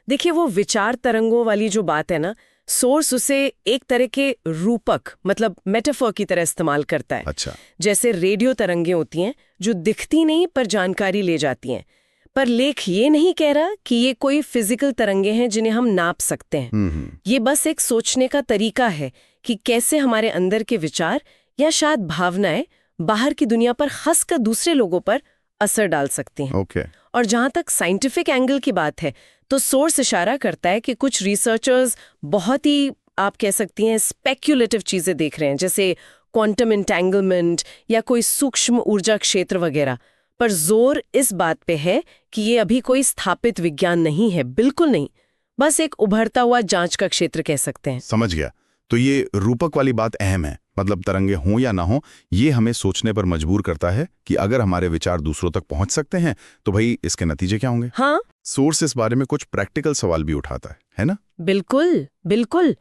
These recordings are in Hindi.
देखिए, वो विचार तरंगों वाली जो बात है ना, सोर्स उसे एक तरह के रूपक मतलब मेटाफर की तरह इस्तेमाल करता है। अच्छा। जैसे रेडियो तरंगें होती हैं जो दिखती नहीं पर जानकारी ले जाती हैं। पर लेख ये नहीं कह रहा कि ये कोई फिजिकल तरंगे हैं जिन्हें हम नाप सकते हैं। ये बस एक सोचने का तरीका है कि कैसे हमारे अंदर के विचार या शायद भावनाएं बाहर की दुनिया पर खासकर दूसरे लोगों पर असर डाल सकती हैं। ओके। और जहां तक साइंटिफिक एंगल की बात है तो सोर्स इशारा करता है कि कुछ रिसर्चर्स बहुत ही, आप कह सकती हैं, स्पेक्युलेटिव चीजें देख रहे हैं, जैसे क्वांटम एंटेंगलमेंट या कोई सूक्ष्म ऊर्जा क्षेत्र वगैरह। पर जोर इस बात पे है कि ये अभी कोई स्थापित विज्ञान नहीं है, बिल्कुल नहीं, बस एक उभरता हुआ जांच का क्षेत्र कह सकते हैं। समझ गया। तो ये रूपक वाली बात अहम है, मतलब तरंगे हों या ना हों, ये हमें सोचने पर मजबूर करता है कि अगर हमारे विचार दूसरों तक पहुंच सकते हैं तो भाई इसके नतीजे क्या होंगे। हाँ, सोर्स इस बारे में कुछ प्रैक्टिकल सवाल भी उठाता है ना? बिल्कुल बिल्कुल।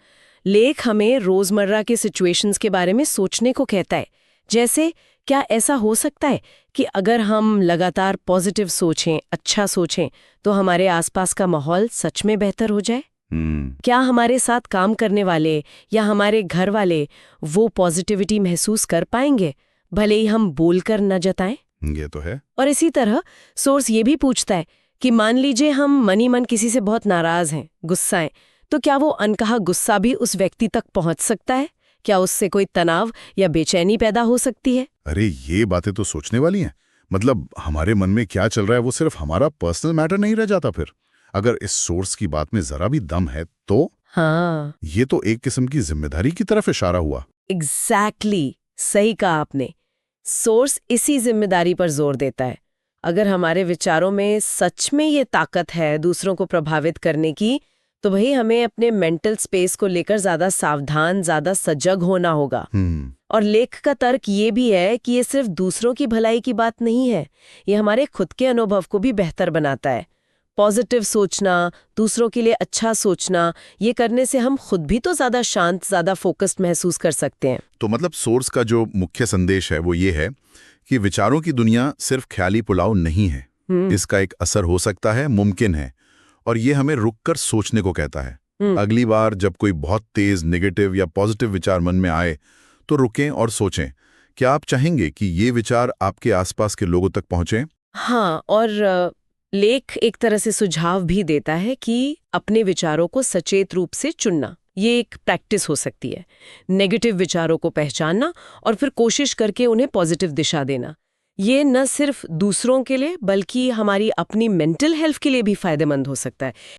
लेख हमें रोजमर्रा के सिचुएशंस के बारे में सोचने को कहता है। जैसे, क्या ऐसा हो सकता है कि अगर हम लगातार पॉजिटिव सोचें, अच्छा सोचें, तो हमारे आसपास का माहौल सच में बेहतर हो जाए? क्या हमारे साथ काम करने वाले या हमारे घर वाले वो पॉजिटिविटी महसूस कर पाएंगे, भले ही हम बोलकर न जताएं? ये तो है। और इसी तरह सोर्स ये भी पूछता है कि मान लीजिए हम मनी मन किसी से बहुत नाराज हैं, गुस्सा हैं, तो क्या वो अनकहा गुस्सा भी उस व्यक्ति तक पहुंच सकता है? क्या उससे कोई तनाव या बेचैनी पैदा हो सकती है? अरे ये बातें तो सोचने वाली हैं। मतलब हमारे मन में क्या चल रहा है वो सिर्फ हमारा पर्सनल मैटर नहीं रह जाता फिर। अगर इस सोर्स की बात में जरा भी दम है तो हाँ, ये तो एक किस्म की जिम्मेदारी की तरफ इशारा हुआ। एग्जैक्टली, सही कहा आपने। सोर्स इसी जिम्मेदारी पर जोर देता है। अगर हमारे विचारों में सच में ये ताकत है दूसरों को प्रभावित करने की, तो भाई हमें अपने मेंटल स्पेस को लेकर ज्यादा सावधान, ज्यादा सजग होना होगा। और लेख का तर्क ये भी है कि ये सिर्फ दूसरों की भलाई की बात नहीं है, ये हमारे खुद के अनुभव को भी बेहतर बनाता है। पॉजिटिव सोचना, दूसरों के लिए अच्छा सोचना, ये करने से हम खुद भी तो ज्यादा शांत, ज्यादा फोकस्ड महसूस कर सकते हैं। तो मतलब सोर्स का जो मुख्य संदेश है वो ये है कि विचारों की दुनिया सिर्फ ख्याली पुलाव नहीं है। इसका एक असर हो सकता है, मुमकिन है, और ये हमें रुककर सोचने को कहता है। अगली बार जब कोई बहुत तेज नेगेटिव या पॉजिटिव विचार मन में आए तो रुकें और सोचें, क्या आप चाहेंगे कि ये विचार आपके आसपास के लोगों तक पहुंचे? हाँ, और लेख एक तरह से सुझाव भी देता है कि अपने विचारों को सचेत रूप से चुनना, ये एक प्रैक्टिस हो सकती है। नेगेटिव विचारों को पहचानना और फिर कोशिश करके उन्हें पॉजिटिव दिशा देना। ये न सिर्फ दूसरों के लिए बल्कि हमारी अपनी मेंटल हेल्थ के लिए भी फायदेमंद हो सकता है।